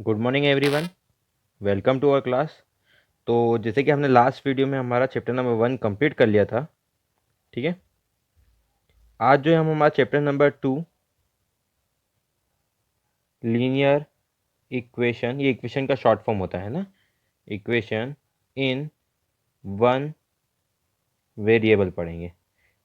Good morning everyone, welcome to our class. तो जैसे कि हमने लास्ट वीडियो में हमारा चैप्टर नंबर 1 कंप्लीट कर लिया था। ठीक है, आज जो है हम हमारा चैप्टर नंबर 2 लीनियर इक्वेशन, ये इक्वेशन का शॉर्ट फॉर्म होता है ना, इक्वेशन इन वन वेरिएबल पढ़ेंगे।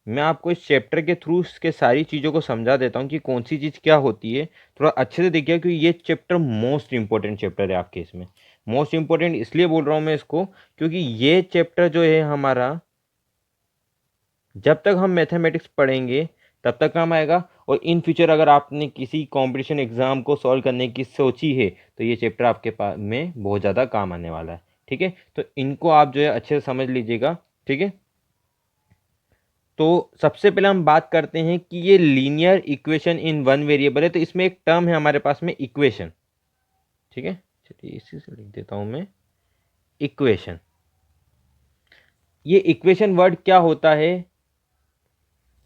मैं आपको इस चैप्टर के थ्रू इसके सारी चीज़ों को समझा देता हूँ कि कौन सी चीज़ क्या होती है। थोड़ा अच्छे से देखिए क्योंकि ये चैप्टर मोस्ट इंपॉर्टेंट चैप्टर है आपके इसमें। मोस्ट इंपॉर्टेंट इसलिए बोल रहा हूँ मैं इसको क्योंकि ये चैप्टर जो है हमारा, जब तक हम मैथमेटिक्स पढ़ेंगे तब तक काम आएगा। और इन फ्यूचर अगर आपने किसी कंपटीशन एग्जाम को सॉल्व करने की सोची है तो ये चैप्टर आपके पास में बहुत ज़्यादा काम आने वाला है। ठीक है, तो इनको आप जो है अच्छे से समझ लीजिएगा। ठीक है, तो सबसे पहले हम बात करते हैं कि ये linear equation in one variable है, तो इसमें एक टर्म है हमारे पास में इक्वेशन। ठीक है, चलिए इसी से लिख देता हूं मैं, इक्वेशन। ये इक्वेशन वर्ड क्या होता है?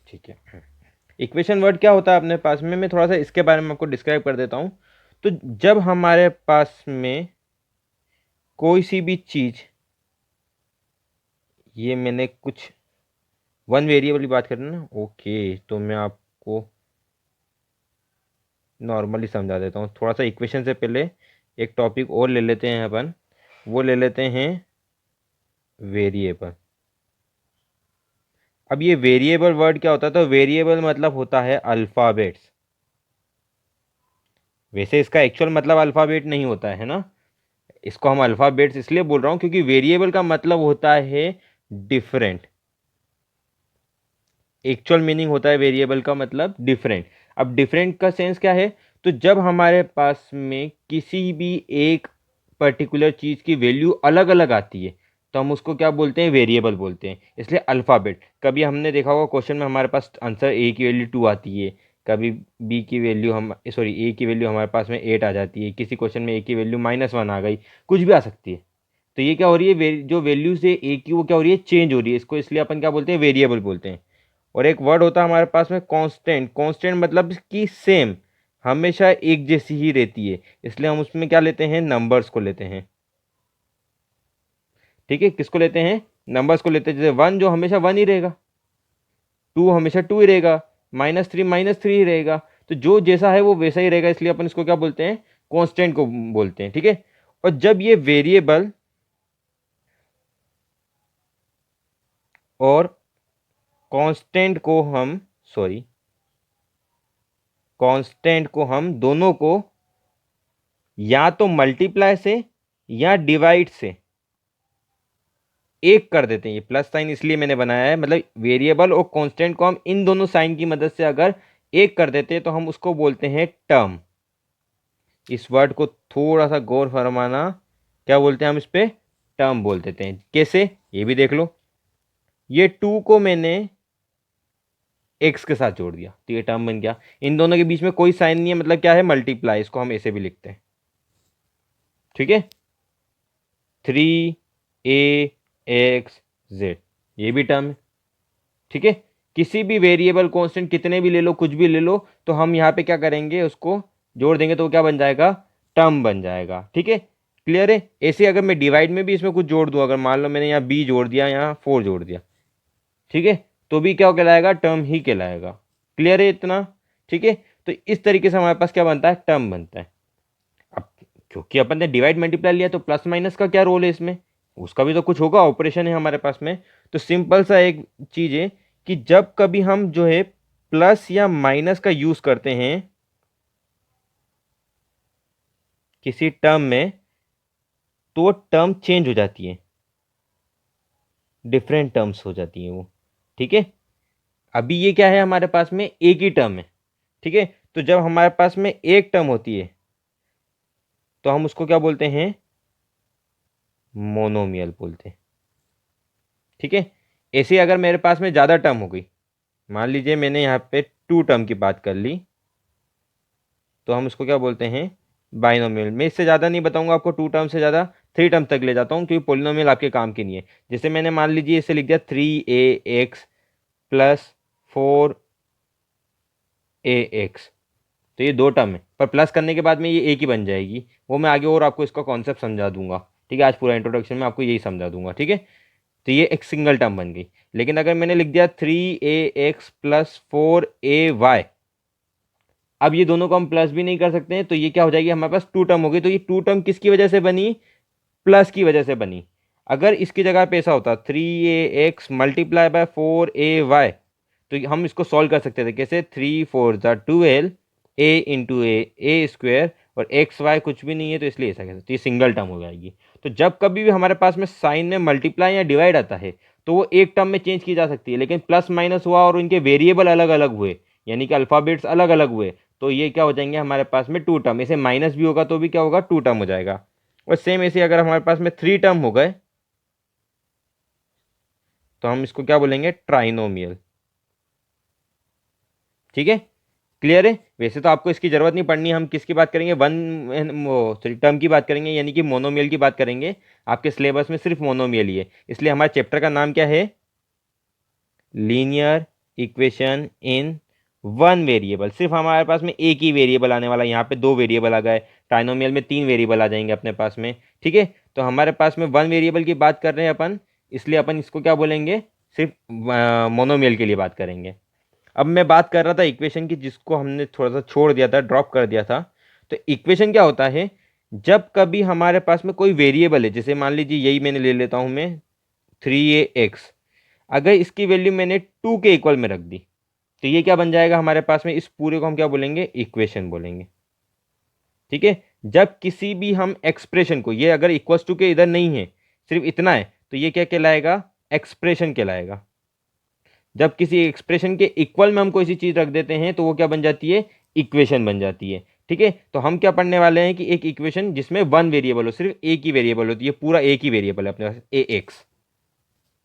ठीक है, इक्वेशन वर्ड क्या होता है अपने पास में, मैं थोड़ा सा इसके बारे में आपको डिस्क्राइब कर देता हूं। तो जब हमारे पास में कोई सी भी चीज, ये मैंने कुछ वन वेरिएबल की बात करें ना, ओके, तो मैं आपको नॉर्मली समझा देता हूँ। थोड़ा सा इक्वेशन से पहले एक टॉपिक और ले लेते हैं अपन, वो ले लेते हैं वेरिएबल। अब ये वेरिएबल वर्ड क्या होता है? तो वेरिएबल मतलब होता है अल्फ़ाबेट्स। वैसे इसका एक्चुअल मतलब अल्फ़ाबेट नहीं होता है ना, इसको हम अल्फ़ाबेट्स इसलिए बोल रहा हूँ क्योंकि वेरिएबल का मतलब होता है डिफरेंट। एक्चुअल मीनिंग होता है वेरिएबल का मतलब डिफरेंट। अब डिफरेंट का सेंस क्या है? तो जब हमारे पास में किसी भी एक पर्टिकुलर चीज़ की वैल्यू अलग अलग आती है तो हम उसको क्या बोलते हैं? वेरिएबल बोलते हैं। इसलिए अल्फ़ाबेट, कभी हमने देखा होगा क्वेश्चन में हमारे पास आंसर ए की वैल्यू 2 आती है, कभी बी की वैल्यू हम सॉरी ए की वैल्यू हमारे पास में 8 आ जाती है, किसी क्वेश्चन में ए की वैल्यू -1 आ गई, कुछ भी आ सकती है। तो ये क्या हो रही है, जो वैल्यूज है ए की वो क्या हो रही है? चेंज हो रही है। इसको इसलिए अपन क्या बोलते हैं? वेरिएबल बोलते हैं। और एक वर्ड होता है हमारे पास में कांस्टेंट। कांस्टेंट मतलब कि सेम, हमेशा एक जैसी ही रहती है, इसलिए हम उसमें क्या लेते हैं? नंबर्स को लेते हैं। ठीक है, किसको लेते हैं? नंबर्स को लेते हैं। जैसे 1 जो हमेशा 1 ही रहेगा, 2 हमेशा 2 ही रहेगा, -3 -3 ही रहेगा। तो जो जैसा है वो वैसा ही रहेगा, इसलिए अपन इसको क्या बोलते हैं? कांस्टेंट को बोलते हैं। ठीक है, और जब ये वेरिएबल और कांस्टेंट को हम सॉरी कांस्टेंट को हम दोनों को या तो मल्टीप्लाई से या डिवाइड से एक कर देते हैं। ये प्लस साइन इसलिए मैंने बनाया है, मतलब वेरिएबल और कांस्टेंट को हम इन दोनों साइन की मदद से अगर एक कर देते हैं तो हम उसको बोलते हैं टर्म। इस वर्ड को थोड़ा सा गौर फरमाना, क्या बोलते हैं हम इस पे? टर्म बोल देते हैं। कैसे, ये भी देख लो। ये 2 को मैंने एक्स के साथ जोड़ दिया तो ये टर्म बन गया। इन दोनों के बीच में कोई साइन नहीं है, मतलब क्या है? मल्टीप्लाई। इसको हम ऐसे भी लिखते हैं। ठीक है, 3ax z, ये भी टर्म है। ठीक है, किसी भी वेरिएबल कांस्टेंट कितने भी ले लो, कुछ भी ले लो, तो हम यहाँ पे क्या करेंगे? उसको जोड़ देंगे तो वो क्या बन जाएगा? टर्म बन जाएगा। ठीक है, क्लियर है? ऐसे अगर मैं डिवाइड में भी इसमें कुछ जोड़ दूं, अगर मान लो मैंने यहाँ b जोड़ दिया, यहाँ 4 जोड़ दिया, ठीक है, तो भी क्या कहलाएगा? टर्म ही कहलाएगा। क्लियर है इतना? ठीक है, तो इस तरीके से हमारे पास क्या बनता है? टर्म बनता है। अब क्योंकि अपन ने डिवाइड मल्टीप्लाई लिया तो प्लस माइनस का क्या रोल है इसमें? उसका भी तो कुछ होगा, ऑपरेशन है हमारे पास में। तो सिंपल सा एक चीज है कि जब कभी हम जो है प्लस या माइनस का यूज करते हैं किसी टर्म में, तो टर्म चेंज हो जाती है, डिफरेंट टर्म्स हो जाती हैं वो। ठीक है, अभी ये क्या है? हमारे पास में एक ही टर्म है। ठीक है, तो जब हमारे पास में एक टर्म होती है तो हम उसको क्या बोलते हैं? मोनोमियल बोलते हैं। ठीक है, ऐसे अगर मेरे पास में ज़्यादा टर्म हो गई, मान लीजिए मैंने यहाँ पे 2 टर्म की बात कर ली, तो हम इसको क्या बोलते हैं? बाइनोमियल। मैं इससे ज़्यादा नहीं बताऊंगा आपको, 2 टर्म से ज़्यादा 3 टर्म तक ले जाता हूँ क्योंकि पोलिनोमियल आपके काम की नहीं है। जैसे मैंने मान लीजिए इसे लिख दिया 3ax + 4ax, तो ये 2 टर्म है, पर प्लस करने के बाद में ये एक ही बन जाएगी। वो मैं आगे और आपको इसका कॉन्सेप्ट समझा दूंगा, ठीक है। आज पूरा इंट्रोडक्शन में आपको यही समझा दूंगा, ठीक है। तो ये एक सिंगल टर्म बन गई। लेकिन अगर मैंने लिख दिया 3ax + 4ay, अब ये दोनों को हम प्लस भी नहीं कर सकते हैं, तो ये क्या हो जाएगी, हमारे पास 2 टर्म हो गई। तो ये 2 टर्म किसकी वजह से बनी, प्लस की वजह से बनी। अगर इसकी जगह पे ऐसा होता 3ax × 4ay, तो हम इसको सॉल्व कर सकते थे कैसे, 3 × 4 = 12, a × a² और एक्स वाई कुछ भी नहीं है, तो इसलिए ऐसा कहते, तो ये सिंगल टर्म हो जाएगी। तो जब कभी भी हमारे पास में साइन में मल्टीप्लाई या डिवाइड आता है, तो वो एक टर्म में चेंज की जा सकती है। लेकिन प्लस माइनस हुआ और उनके वेरिएबल अलग अलग हुए, यानी कि अल्फाबेट्स अलग अलग हुए, तो ये क्या हो जाएंगे हमारे पास में 2 टर्म। इसे माइनस भी होगा तो भी क्या होगा, 2 टर्म हो जाएगा। और सेम ऐसे अगर हमारे पास में 3 टर्म हो गए, तो हम इसको क्या बोलेंगे, ट्राइनोमियल, ठीक है। क्लियर है। वैसे तो आपको इसकी जरूरत नहीं पड़नी, हम किसकी बात करेंगे, सॉरी टर्म की बात करेंगे, यानी कि मोनोमियल की बात करेंगे। आपके सिलेबस में सिर्फ मोनोमियल ही है, इसलिए हमारे चैप्टर का नाम क्या है, linear equation in one variable. सिर्फ हमारे पास में एक ही वेरिएबल आने वाला है, यहाँ पे 2 वेरिएबल आ गए, ट्राइनोमियल में 3 वेरिएबल आ जाएंगे अपने पास में, ठीक है। तो हमारे पास में 1 वेरिएबल की बात कर रहे हैं अपन, इसलिए अपन इसको क्या बोलेंगे, सिर्फ मोनोमियल के लिए बात करेंगे। अब मैं बात कर रहा था इक्वेशन की, जिसको हमने थोड़ा सा छोड़ दिया था, ड्रॉप कर दिया था। तो इक्वेशन क्या होता है, जब कभी हमारे पास में कोई वेरिएबल है, जैसे मान लीजिए यही मैंने ले लेता हूं मैं 3ax, अगर इसकी वैल्यू मैंने 2 के इक्वल में रख दी, तो ये क्या बन जाएगा हमारे पास में, इस पूरे को हम क्या बोलेंगे, इक्वेशन बोलेंगे, ठीक है। जब किसी भी हम एक्सप्रेशन को, ये अगर इक्वल्स टू के इधर नहीं है, सिर्फ इतना है, तो ये क्या कहलाएगा, एक्सप्रेशन कहलाएगा। जब किसी एक्सप्रेशन के इक्वल में हम कोई सी चीज रख देते हैं, तो वो क्या बन जाती है, इक्वेशन बन जाती है, ठीक है। तो हम क्या पढ़ने वाले हैं कि एक इक्वेशन जिसमें 1 वेरिएबल हो, सिर्फ एक ही वेरिएबल होती है, पूरा एक ही वेरिएबल है अपने पास, ax,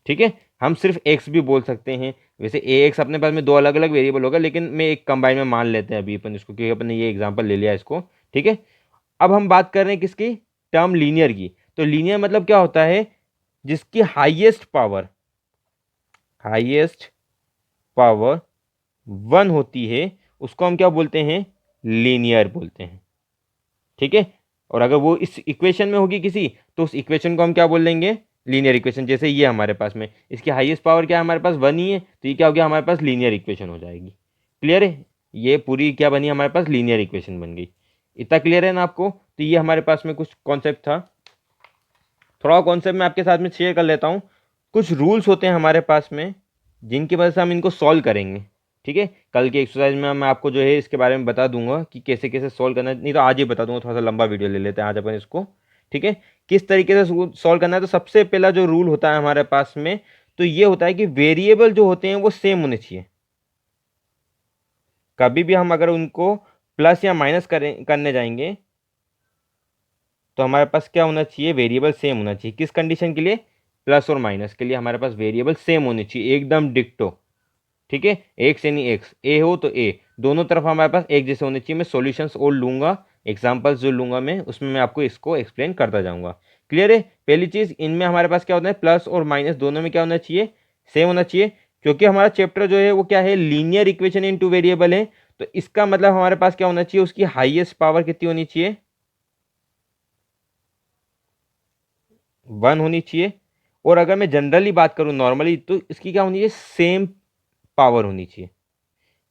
ठीक है। हम सिर्फ x भी बोल सकते हैं। वैसे ax अपने पास में 2 अलग अलग वेरिएबल होगा, लेकिन मैं एक कंबाइन में मान लेते हैं अभी अपन इसको, क्योंकि अपन ने ये एग्जांपल ले लिया इसको, ठीक है। अब हम बात कर रहे हैं किसकी, टर्म लीनियर की। तो लीनियर मतलब क्या होता है, जिसकी हाईएस्ट पावर 1 होती है, उसको हम क्या बोलते हैं, लीनियर बोलते हैं, ठीक है। और अगर वो इस इक्वेशन में होगी किसी, तो उस इक्वेशन को हम क्या बोल लेंगे, लीनियर इक्वेशन। जैसे ये हमारे पास में इसकी हाईएस्ट पावर क्या है, हमारे पास 1 ही है, तो ये क्या हो गया हमारे पास, लीनियर इक्वेशन हो जाएगी। क्लियर है, ये पूरी क्या बनी हमारे पास, लीनियर इक्वेशन बन गई। इतना क्लियर है ना आपको। तो ये हमारे पास में कुछ कॉन्सेप्ट था, थोड़ा कॉन्सेप्ट मैं आपके साथ में शेयर कर लेता हूँ। कुछ रूल्स होते हैं हमारे पास में, जिनकी वजह से हम इनको सॉल्व करेंगे, ठीक है। कल के एक्सरसाइज में मैं आपको जो है इसके बारे में बता दूंगा कि कैसे कैसे सॉल्व करना है, नहीं तो आज ही बता दूंगा, थोड़ा सा लंबा वीडियो ले लेते हैं आज अपन इसको, ठीक है। किस तरीके से सॉल्व करना है, तो सबसे पहला जो रूल होता है हमारे पास में, तो ये होता है कि वेरिएबल जो होते हैं वो सेम होने चाहिए। कभी भी हम अगर उनको प्लस या माइनस करने जाएंगे, तो हमारे पास क्या होना चाहिए, वेरिएबल सेम होना चाहिए। किस कंडीशन के लिए, प्लस और माइनस के लिए हमारे पास वेरिएबल सेम होनी चाहिए, एकदम डिक्टो, ठीक है। एक्स यानी एक्स, ए हो तो ए, दोनों तरफ हमारे पास एक जैसे होने चाहिए। मैं सॉल्यूशंस और लूंगा, एग्जांपल्स जो लूंगा मैं, उसमें मैं आपको इसको एक्सप्लेन करता जाऊंगा। क्लियर है। पहली चीज, इनमें हमारे पास क्या होता है, प्लस और माइनस दोनों में क्या होना चाहिए, सेम होना चाहिए। क्योंकि हमारा चैप्टर जो है वो क्या है, लीनियर इक्वेशन इन 2 वेरिएबल है, तो इसका मतलब हमारे पास क्या होना चाहिए, उसकी हाईएस्ट पावर कितनी होनी चाहिए, 1 होनी चाहिए। और अगर मैं जनरली बात करूं नॉर्मली, तो इसकी क्या होनी चाहिए, सेम पावर होनी चाहिए।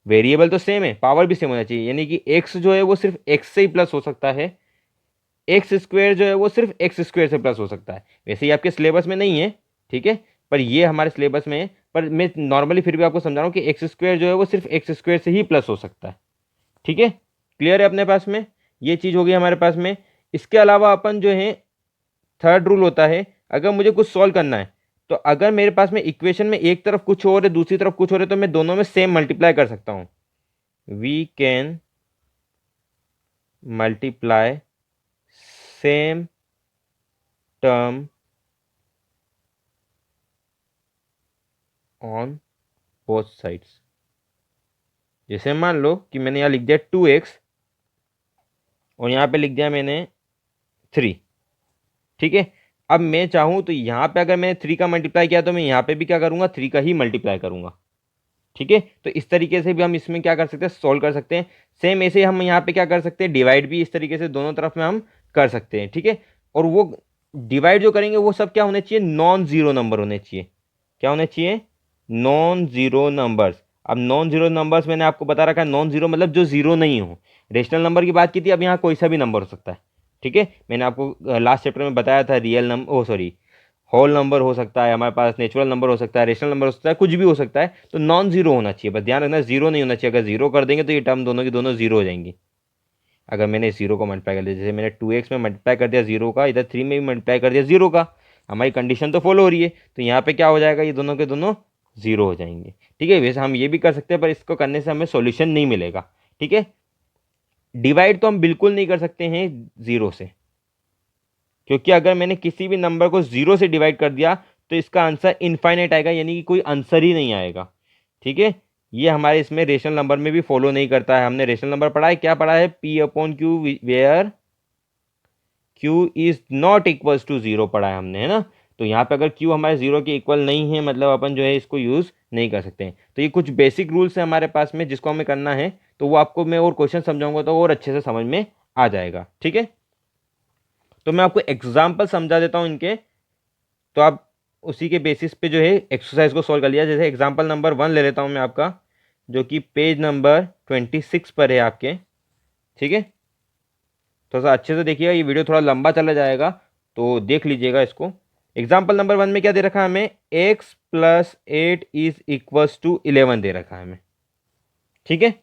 वेरिएबल तो सेम है, पावर भी सेम होना चाहिए, यानी कि एक्स जो है वो सिर्फ एक्स से ही प्लस हो सकता है, एक्स स्क्वायर जो है वो सिर्फ एक्स स्क्वायर से प्लस हो सकता है। वैसे ही आपके सिलेबस में नहीं है, ठीक है, पर ये हमारे सिलेबस में है। पर मैं नॉर्मली फिर भी आपको समझा रहा हूँ कि एक्स स्क्वायर जो है वो सिर्फ एक्स स्क्वायर से ही प्लस हो सकता है, ठीक है। क्लियर है अपने पास में, ये चीज़ हो गई हमारे पास में। इसके अलावा अपन जो है, थर्ड रूल होता है, अगर मुझे कुछ सॉल्व करना है, तो अगर मेरे पास में इक्वेशन में एक तरफ कुछ और है दूसरी तरफ कुछ और है, तो मैं दोनों में सेम मल्टीप्लाई कर सकता हूं। We can multiply same term on both sides. जैसे मान लो कि मैंने यहाँ लिख दिया 2x और यहाँ पे लिख दिया मैंने 3, ठीक है। अब मैं चाहूँ तो यहाँ पे अगर मैंने 3 का मल्टीप्लाई किया, तो मैं यहाँ पे भी क्या करूँगा, 3 का ही मल्टीप्लाई करूँगा, ठीक है, तो इस तरीके से भी हम इसमें क्या कर सकते हैं, सॉल्व कर सकते हैं। सेम ऐसे हम यहाँ पे क्या कर सकते हैं, डिवाइड भी इस तरीके से दोनों तरफ में हम कर सकते हैं। ठीक है, और वो डिवाइड जो करेंगे वो सब क्या होने चाहिए, नॉन जीरो नंबर होने चाहिए। क्या होने चाहिए, नॉन जीरो नंबर्स। अब नॉन जीरो नंबर्स मैंने आपको बता रखा है, नॉन जीरो मतलब जो जीरो नहीं हो। रेशनल नंबर की बात की थी, अब यहाँ कोई सा भी नंबर हो सकता है। ठीक है, मैंने आपको लास्ट चैप्टर में बताया था, रियल नंबर, ओ सॉरी, होल नंबर हो सकता है हमारे पास, नेचुरल नंबर हो सकता है, रेशनल नंबर हो सकता है, कुछ भी हो सकता है। तो नॉन जीरो होना चाहिए, बस ध्यान रखना जीरो नहीं होना चाहिए। अगर जीरो कर देंगे तो ये टर्म दोनों की दोनों जीरो हो जाएंगी। अगर मैंने जीरो को मल्टीप्लाई कर दिया, जैसे मैंने 2x में मल्टीप्लाई कर दिया जीरो का, इधर 3 में भी मल्टीप्लाई कर दिया जीरो का, हमारी कंडीशन तो फॉलो हो रही है। तो यहाँ पे क्या हो जाएगा, ये दोनों के दोनों जीरो हो जाएंगे। ठीक है, वैसे हम ये भी कर सकते हैं, पर इसको करने से हमें सॉल्यूशन नहीं मिलेगा। ठीक है, डिवाइड तो हम बिल्कुल नहीं कर सकते हैं जीरो से, क्योंकि अगर मैंने किसी भी नंबर को जीरो से डिवाइड कर दिया तो इसका आंसर इनफाइनाइट आएगा, यानी कि कोई आंसर ही नहीं आएगा। ठीक है, ये हमारे इसमें रेशनल नंबर में भी फॉलो नहीं करता है। हमने रेशनल नंबर पढ़ा है, क्या पढ़ा है, P upon Q where Q is not equals to zero पढ़ा है हमने, है ना। तो यहाँ पे अगर क्यू हमारे जीरो के इक्वल नहीं है, मतलब अपन जो है इसको यूज नहीं कर सकते हैं। तो ये कुछ बेसिक रूल्स है हमारे पास में, जिसको हमें करना है। तो वो आपको मैं और क्वेश्चन समझाऊंगा तो और अच्छे से समझ में आ जाएगा। ठीक है, तो मैं आपको एग्जाम्पल समझा देता हूँ इनके, तो आप उसी के बेसिस पे जो है एक्सरसाइज को सॉल्व कर लिया। जैसे एग्जाम्पल नंबर 1 ले लेता हूँ मैं आपका, जो कि पेज नंबर 26 पर है आपके। ठीक है, थोड़ा सा अच्छे से देखिएगा, ये वीडियो थोड़ा लंबा चला जाएगा, तो देख लीजिएगा इसको। एग्जाम्पल नंबर 1 में क्या दे रखा है हमें, x plus 8 is equals to 11 दे रखा है हमें। ठीक है,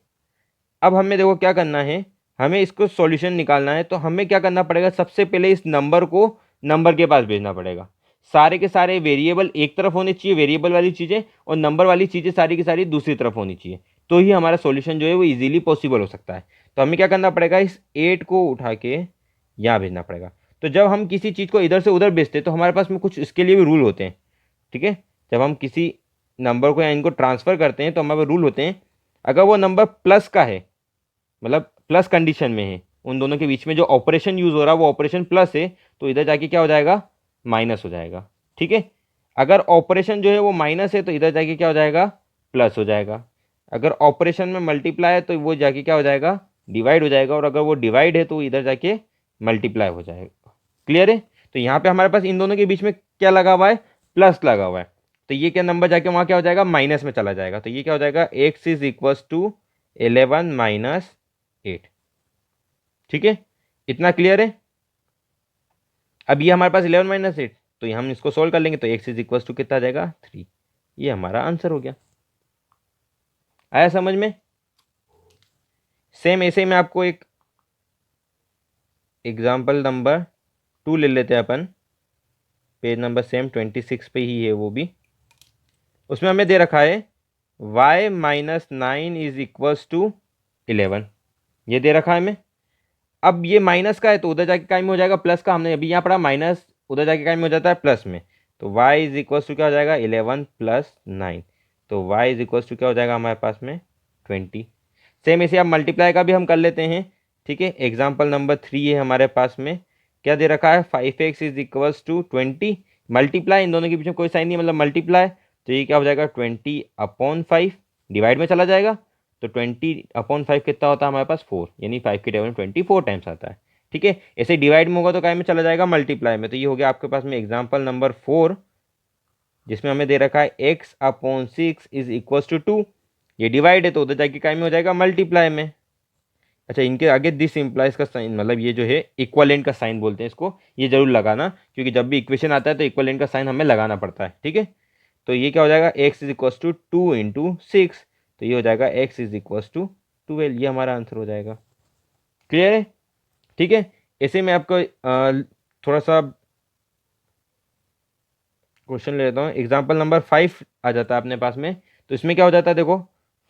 अब हमें देखो क्या करना है, हमें इसको सॉल्यूशन निकालना है। तो हमें क्या करना पड़ेगा, सबसे पहले इस नंबर को नंबर के पास भेजना पड़ेगा। सारे के सारे वेरिएबल एक तरफ होने चाहिए, वेरिएबल वाली चीज़ें, और नंबर वाली चीज़ें सारी की सारी दूसरी तरफ होनी चाहिए। तो ही हमारा सॉल्यूशन जो है वो इजीली पॉसिबल हो सकता है। तो हमें क्या करना पड़ेगा, इस 8 को उठा के यहाँ भेजना पड़ेगा। तो जब हम किसी चीज़ को इधर से उधर भेजते हैं तो हमारे पास में कुछ इसके लिए भी रूल होते हैं। ठीक है, जब हम किसी नंबर को या इनको ट्रांसफ़र करते हैं तो हमारे रूल होते हैं। अगर वो नंबर प्लस का है, मतलब प्लस कंडीशन में है, उन दोनों के बीच में जो ऑपरेशन यूज हो रहा है वो ऑपरेशन प्लस है, तो इधर जाके क्या हो जाएगा, माइनस हो जाएगा। ठीक है, अगर ऑपरेशन जो है वो माइनस है तो इधर जाके क्या हो जाएगा, प्लस हो जाएगा। अगर ऑपरेशन में मल्टीप्लाई है तो वो जाके क्या हो जाएगा, डिवाइड हो जाएगा। और अगर वो डिवाइड है तो इधर जाके मल्टीप्लाई हो जाएगा। क्लियर है, तो यहाँ पे हमारे पास इन दोनों के बीच में क्या लगा हुआ है, प्लस लगा हुआ है। तो ये क्या नंबर जाके वहाँ क्या हो जाएगा, माइनस में चला जाएगा। तो ये क्या हो जाएगा, x is equals to 11 minus 8। ठीक है, इतना क्लियर है। अब ये हमारे पास 11 माइनस 8, तो ये हम इसको सोल्व कर लेंगे। तो एक्स इज इक्वल टू कितना आ जाएगा, 3। ये हमारा आंसर हो गया। आया समझ में। सेम ऐसे ही मैं आपको एक एग्जाम्पल नंबर 2 ले लेते हैं अपन, पेज नंबर सेम 26 पे ही है वो भी। उसमें हमें दे रखा है y minus 9 is equals to 11, ये दे रखा है हमें। अब ये माइनस का है तो उधर जाके काय में हो जाएगा प्लस का, हमने अभी यहाँ पढ़ा माइनस, उधर जाके काय में हो जाता है प्लस में। तो y इज इक्वल टू क्या हो जाएगा, 11 प्लस 9। तो y इज इक्वल टू क्या हो जाएगा हमारे पास में, 20। सेम इसे अब मल्टीप्लाई का भी हम कर लेते हैं। ठीक है, एग्जाम्पल नंबर 3 है हमारे पास में, क्या दे रखा है, 5x is equals to 20। Multiply, इन दोनों के बीच में कोई साइन नहीं, मतलब मल्टीप्लाई। तो ये क्या हो जाएगा, 20/5, डिवाइड में चला जाएगा। तो 20/5 कितना होता है हमारे पास, 4, यानी 5 की टेबल में 24 टाइम्स आता है। ठीक है, ऐसे डिवाइड में होगा तो काय में चला जाएगा, मल्टीप्लाई में। तो ये हो गया आपके पास में एग्जाम्पल नंबर 4, जिसमें हमें दे रखा है x/6 इज इक्वल टू 2। ये डिवाइड है तो उधर जाके काय में हो जाएगा, मल्टीप्लाई में। अच्छा, इनके आगे दिस इम्प्लाइज का साइन, मतलब ये जो है इक्वलेंट का साइन बोलते हैं इसको, ये जरूर लगाना, क्योंकि जब भी इक्वेशन आता है तो इक्वलेंट का साइन हमें लगाना पड़ता है। ठीक है, तो ये क्या हो जाएगा, x is equal to 2 into 6। तो ये हो जाएगा x इज इक्वल टू 12, ये हमारा आंसर हो जाएगा। क्लियर है। ठीक है, ऐसे मैं आपको थोड़ा सा क्वेश्चन ले लेता हूँ। एग्जाम्पल नंबर 5 आ जाता है अपने पास में। तो इसमें क्या हो जाता है, देखो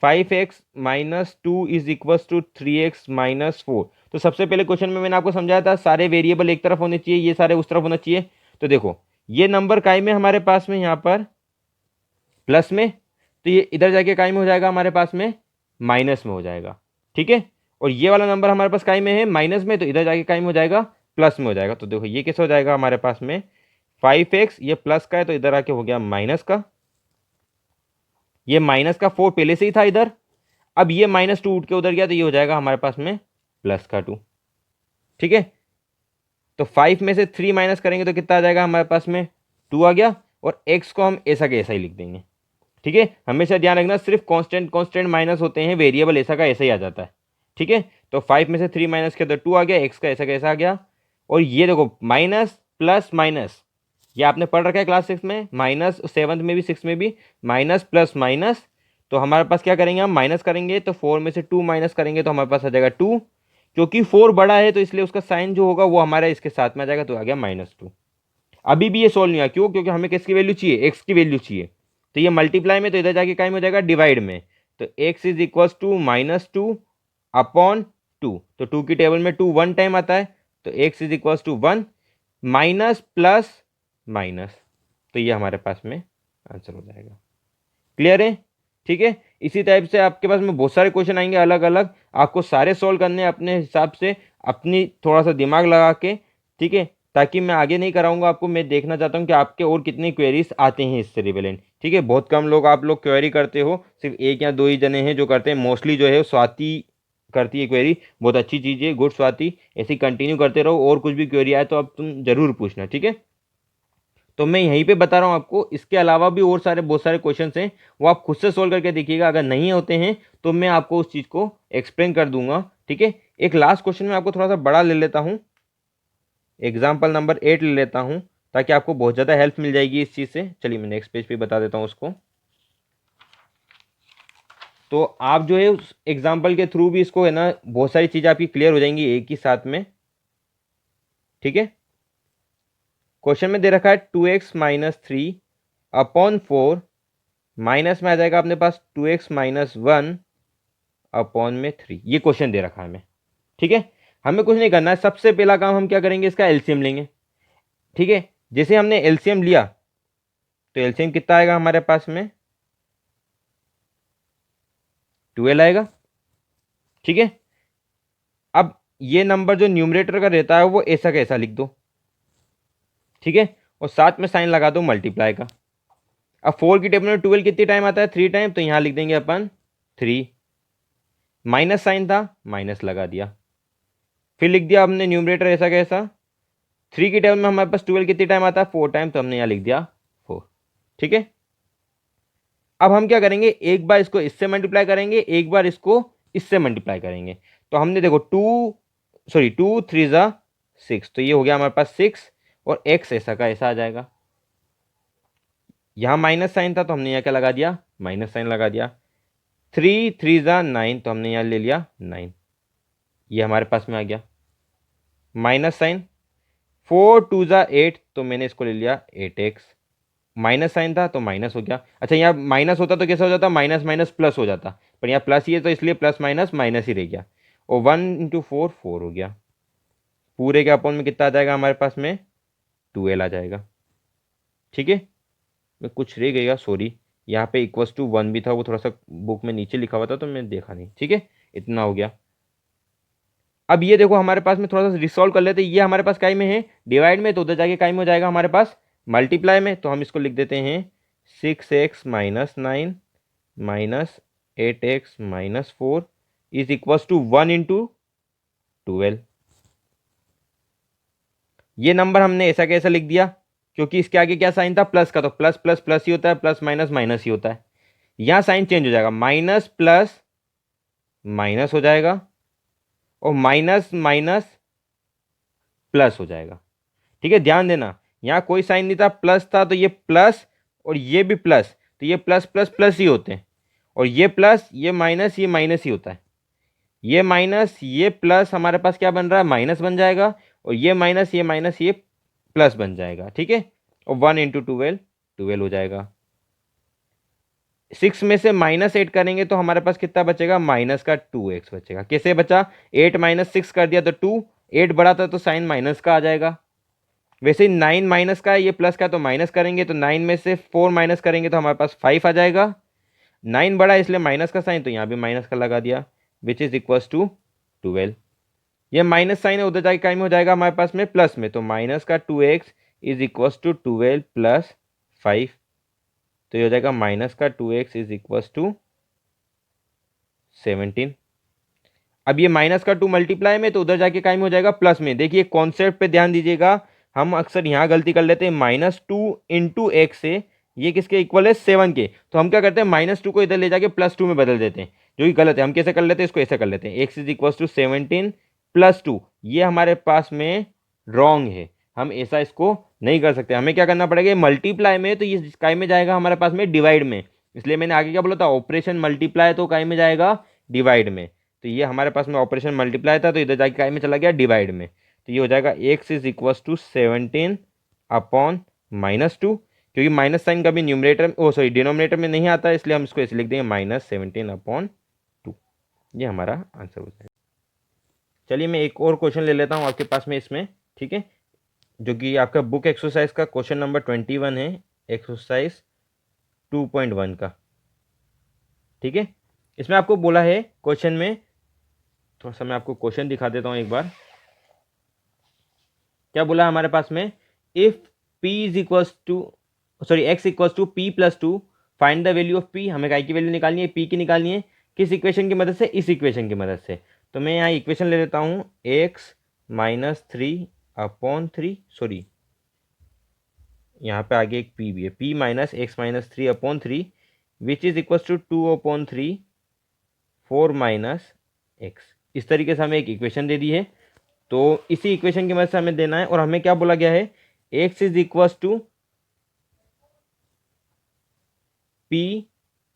5x minus 2 is equal to 3x minus 4। तो सबसे पहले क्वेश्चन में मैंने आपको समझाया था सारे वेरिएबल एक तरफ होने चाहिए, ये सारे उस तरफ होना चाहिए। तो देखो ये नंबर काय में हमारे पास में यहाँ पर प्लस में, तो ये इधर जाके काय में हो जाएगा हमारे पास में माइनस में हो जाएगा। ठीक है, और ये वाला नंबर हमारे पास काय में है, माइनस में, तो इधर जाके काय में हो जाएगा, प्लस में हो जाएगा। तो देखो ये कैसे हो जाएगा हमारे पास में, 5x ये प्लस का है तो इधर आके हो गया माइनस का, ये माइनस का 4 पहले से ही था इधर, अब ये -2 उठ के उधर गया तो ये हो जाएगा हमारे पास में प्लस का 2। ठीक है, तो 5 में से 3 माइनस करेंगे तो कितना आ जाएगा हमारे पास में 2 आ गया, और x को हम ऐसा के ऐसा ही लिख देंगे। ठीक है, हमेशा ध्यान रखना सिर्फ कांस्टेंट कांस्टेंट माइनस होते हैं, वेरिएबल ऐसा का ऐसा ही आ जाता है। ठीक है, तो 5 में से 3 माइनस किया तो 2 आ गया, x का ऐसा कैसा आ गया। और ये देखो माइनस प्लस माइनस, ये आपने पढ़ रखा है क्लास 6 में, माइनस 7th में भी 6 में भी, माइनस प्लस माइनस। तो हमारे पास क्या करेंगे, हम माइनस करेंगे तो 4 में से 2 माइनस करेंगे तो हमारे पास आ जाएगा 2, क्योंकि 4 बड़ा है तो इसलिए उसका साइन जो होगा वो हमारा इसके साथ में आ जाएगा, तो आ गया -2। अभी भी ये सोल्व नहीं हुआ, क्यों, क्योंकि हमें किसकी वैल्यू चाहिए, एक्स की वैल्यू चाहिए। तो ये मल्टीप्लाई में, तो इधर जाके कायम हो जाएगा डिवाइड में, तो x is equal to -2 upon 2, तो 2 की टेबल में 2 1 टाइम आता है, तो x is equal to 1 minus plus minus, तो ये हमारे पास में आंसर हो जाएगा। क्लियर है? ठीक है, इसी टाइप से आपके पास में बहुत सारे क्वेश्चन आएंगे अलग अलग, आपको सारे सोल्व करने अपने हिसाब से, अपनी थोड़ा सा दिमाग लगा के। ठीक है, ताकि मैं आगे नहीं कराऊंगा आपको, मैं देखना चाहता हूं कि आपके और कितनी क्वेरीज आते हैं इससे रिलेवेंट। ठीक है, बहुत कम लोग आप लोग क्वेरी करते हो, सिर्फ 1 या 2 ही जने हैं जो करते हैं, मोस्टली जो है स्वाति करती है क्वेरी, बहुत अच्छी चीज़ है, गुड स्वाति, ऐसे कंटिन्यू करते रहो, और कुछ भी क्वेरी आए तो अब तुम जरूर पूछना। ठीक है, तो मैं यहीं पे बता रहा हूँ आपको, इसके अलावा भी और सारे बहुत सारे क्वेश्चंस हैं, वो आप खुद से सोल्व करके देखिएगा, अगर नहीं होते हैं तो मैं आपको उस चीज़ को एक्सप्लेन कर दूंगा। ठीक है, एक लास्ट क्वेश्चन में आपको थोड़ा सा बड़ा ले लेता हूँ, एग्जाम्पल नंबर 8 ले लेता हूँ, ताकि आपको बहुत ज़्यादा हेल्प मिल जाएगी इस चीज़ से। चलिए मैं नेक्स्ट पेज पे बता देता हूँ उसको, तो आप जो है उस एग्जाम्पल के थ्रू भी इसको है ना, बहुत सारी चीज़ें आपकी क्लियर हो जाएंगी एक ही साथ में। ठीक है, क्वेश्चन में दे रखा है 2x - 3 अपॉन 4, माइनस में आ जाएगा अपने पास 2x - 1 अपॉन में 3, ये क्वेश्चन दे रखा है हमें। ठीक है, हमें कुछ नहीं करना है, सबसे पहला काम हम क्या करेंगे, इसका एलसीएम लेंगे। ठीक है, जैसे हमने एलसीएम लिया तो एलसीएम कितना आएगा हमारे पास में 12 आएगा। ठीक है, अब ये नंबर जो न्यूमरेटर का रहता है वो ऐसा कैसा लिख दो। ठीक है, और साथ में साइन लगा दो मल्टीप्लाई का। अब 4 की टेबल में 12 कितनी टाइम आता है, 3 टाइम, तो यहां लिख देंगे अपन 3, माइनस साइन था माइनस लगा दिया, फिर लिख दिया हमने न्यूमरेटर ऐसा कैसा। 3 की टेबल में हमारे पास 12 कितनी टाइम आता है, 4 टाइम, तो हमने यहाँ लिख दिया 4। ठीक है, अब हम क्या करेंगे, एक बार इसको इससे मल्टीप्लाई करेंगे, एक बार इसको इससे मल्टीप्लाई करेंगे। तो हमने देखो 2 3 ज़ा 6, तो ये हो गया हमारे पास 6, और x ऐसा का ऐसा आ जाएगा। यहाँ माइनस साइन था तो हमने यहाँ क्या लगा दिया, माइनस साइन लगा दिया। 3 3 ज़ा 9, तो हमने यहाँ ले लिया 9, ये हमारे पास में आ गया माइनस साइन। 4 2 ज़ा 8, तो मैंने इसको ले लिया 8x, माइनस साइन था तो माइनस हो गया। अच्छा, यहाँ माइनस होता तो कैसा हो जाता, माइनस माइनस प्लस हो जाता, पर यहाँ प्लस ही है तो इसलिए प्लस माइनस माइनस ही रह गया, और 1 × 4 4 हो गया, पूरे के अपॉन में कितना आ जाएगा हमारे पास में 12 आ जाएगा। ठीक है, मैं कुछ रह गया सॉरी, यहाँ पे =1 भी था, वो थोड़ा सा बुक में नीचे लिखा हुआ था तो मैं देखा नहीं। ठीक है, इतना हो गया। अब ये देखो हमारे पास में थोड़ा सा रिसॉल्व कर लेते हैं, ये हमारे पास काय में है डिवाइड में, तो उधर जाके काय में हो जाएगा हमारे पास मल्टीप्लाई में, तो हम इसको लिख देते हैं 6x - 9 -8x - 4 is equal to 1 × 12। ये नंबर हमने ऐसा कैसा लिख दिया, क्योंकि इसके आगे क्या साइन था, प्लस का, तो प्लस प्लस प्लस ही होता है, प्लस माइनस माइनस ही होता है। यहाँ साइन चेंज हो जाएगा, माइनस प्लस माइनस हो जाएगा, और माइनस माइनस प्लस हो जाएगा। ठीक है, ध्यान देना, यहाँ कोई साइन नहीं था, प्लस था, तो ये प्लस और ये भी प्लस, तो ये प्लस प्लस प्लस ही होते हैं, और ये प्लस ये माइनस ही होता है। ये माइनस ये प्लस हमारे पास क्या बन रहा है, माइनस बन जाएगा, और ये माइनस ये प्लस बन जाएगा। ठीक है, और 1 × 12 12 हो जाएगा। 6 में से -8 करेंगे तो हमारे पास कितना बचेगा, माइनस का 2x बचेगा। कैसे बचा, 8 - 6 कर दिया तो 2, 8 बड़ा था तो साइन माइनस का आ जाएगा। वैसे ही 9 माइनस का है, ये प्लस का, तो माइनस करेंगे तो 9 में से 4 माइनस करेंगे तो हमारे पास 5 आ जाएगा। 9 बड़ा है इसलिए माइनस का साइन, तो यहाँ भी माइनस का लगा दिया, विच इज इक्वल टू 12। ये माइनस साइन है, उधर जाके काय में हो जाएगा हमारे पास में प्लस में, तो माइनस का 2x इज इक्वल टू 12 + 5। तो ये हो जाएगा माइनस का 2x इज इक्वल टू 17। अब ये माइनस का 2 मल्टीप्लाई में, तो उधर जाके कायम हो जाएगा प्लस में। देखिए कॉन्सेप्ट पे ध्यान दीजिएगा, हम अक्सर यहाँ गलती कर लेते हैं, -2 इंटू एक्स से ये किसके इक्वल है 7 के, तो हम क्या करते हैं -2 को इधर ले जाके +2 में बदल देते हैं, जो कि गलत है। हम कैसे कर लेते हैं, इसको ऐसे कर लेते हैं, x इज इक्वल टू 17 + 2, ये हमारे पास में रॉन्ग है, हम ऐसा इसको नहीं कर सकते। हमें क्या करना पड़ेगा, मल्टीप्लाई में तो ये काय में जाएगा हमारे पास में डिवाइड में, इसलिए मैंने आगे क्या बोला था, ऑपरेशन मल्टीप्लाई तो काय में जाएगा डिवाइड में। तो ये हमारे पास में ऑपरेशन मल्टीप्लाई था, तो इधर जाके काय में चला गया डिवाइड में। तो ये हो जाएगा x is equal to 17 upon -2, क्योंकि माइनस साइन कभी न्यूमरेटर डिनोमिनेटर में नहीं आता, इसलिए हम इसको ऐसे लिख देंगे -17 अपॉन 2। ये हमारा आंसर हो जाएगा। चलिए मैं एक और क्वेश्चन ले लेता हूँ आपके पास में इसमें, ठीक है, जो कि आपका बुक एक्सरसाइज का क्वेश्चन नंबर 21 है, एक्सरसाइज 2.1 का, ठीक है। इसमें आपको बोला है क्वेश्चन में, थोड़ा सा मैं आपको क्वेश्चन दिखा देता हूँ एक बार। क्या बोला हमारे पास में, if p is equals to x equals to p + 2 find the value of p। हमें काय की वैल्यू निकालनी है, p की निकालनी है, किस इक्वेशन की मदद से, इस इक्वेशन की मदद से। तो मैं यहाँ इक्वेशन ले लेता हूँ, x - 3 अपॉन 3, सॉरी यहाँ पे आगे एक p भी है, p - x - 3 upon 3 which is equals to 2 upon 3 4 - x। इस तरीके से हमें एक इक्वेशन दे दी है, तो इसी इक्वेशन की मदद से हमें देना है। और हमें क्या बोला गया है, x is equals to p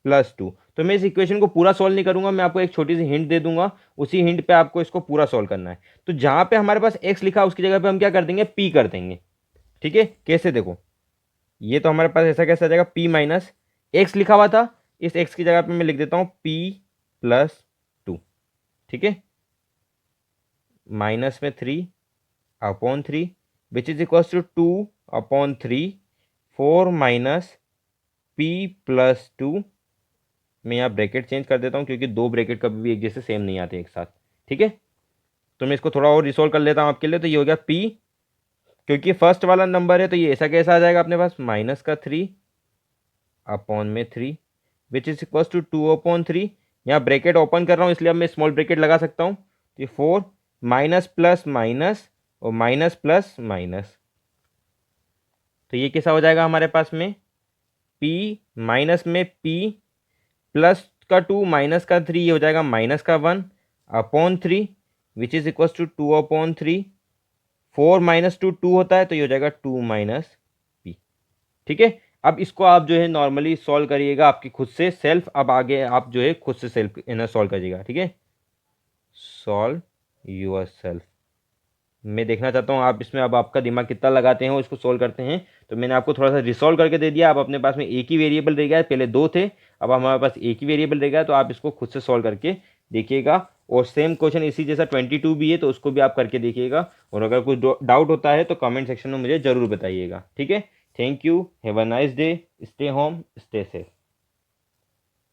+ 2। तो मैं इस इक्वेशन को पूरा सॉल्व नहीं करूंगा, मैं आपको एक छोटी सी हिंट दे दूंगा, उसी हिंट पे आपको इसको पूरा सॉल्व करना है। तो जहां पे हमारे पास x लिखा उसकी जगह पे हम क्या कर देंगे, p कर देंगे, ठीक है। कैसे, देखो ये तो हमारे पास ऐसा कैसे आ जाएगा, p - x लिखा हुआ था, इस x की जगह पे मैं लिख देता हूं p + 2, ठीक है, माइनस में 3 upon 3 which is equal to 2 upon 3 4 - p + 2। मैं यहाँ ब्रैकेट चेंज कर देता हूँ, क्योंकि दो ब्रैकेट कभी भी एक जैसे सेम नहीं आते एक साथ, ठीक है। तो मैं इसको थोड़ा और रिसोल्व कर लेता हूँ आपके लिए। तो ये हो गया p, क्योंकि फर्स्ट वाला नंबर है तो ये ऐसा कैसा आ जाएगा अपने पास, -3 अपॉन में 3 which is equal to 2 upon 3। यहाँ ब्रैकेट ओपन कर रहा हूँ, इसलिए अब मैं स्मॉल ब्रैकेट लगा सकता हूँ। तो ये 4 माइनस प्लस माइनस और माइनस प्लस माइनस, तो ये कैसा हो जाएगा हमारे पास में, p माइनस में p प्लस का 2 माइनस का 3, ये हो जाएगा माइनस का 1 upon 3 which is equal to 2 upon 3। 4 - 2 2 होता है, तो ये हो जाएगा 2 - p, ठीक है। अब इसको आप जो है नॉर्मली सॉल्व करिएगा आपकी खुद से सेल्फ, अब आगे आप जो है खुद से सेल्फ सॉल्व करिएगा, ठीक है। Solve your self. मैं देखना चाहता हूँ आप इसमें अब आपका दिमाग कितना लगाते हैं और इसको सॉल्व करते हैं। तो मैंने आपको थोड़ा सा रिसॉल्व करके दे दिया, अब अपने पास में एक ही वेरिएबल रह गया है, पहले दो थे, अब हमारे पास एक ही वेरिएबल रह गया, तो आप इसको खुद से सॉल्व करके देखिएगा। और सेम क्वेश्चन इसी जैसा 22 भी है, तो उसको भी आप करके देखिएगा। और अगर कुछ डाउट होता है तो कमेंट सेक्शन में मुझे ज़रूर बताइएगा, ठीक है। Thank you, have a nice day, stay home, stay safe.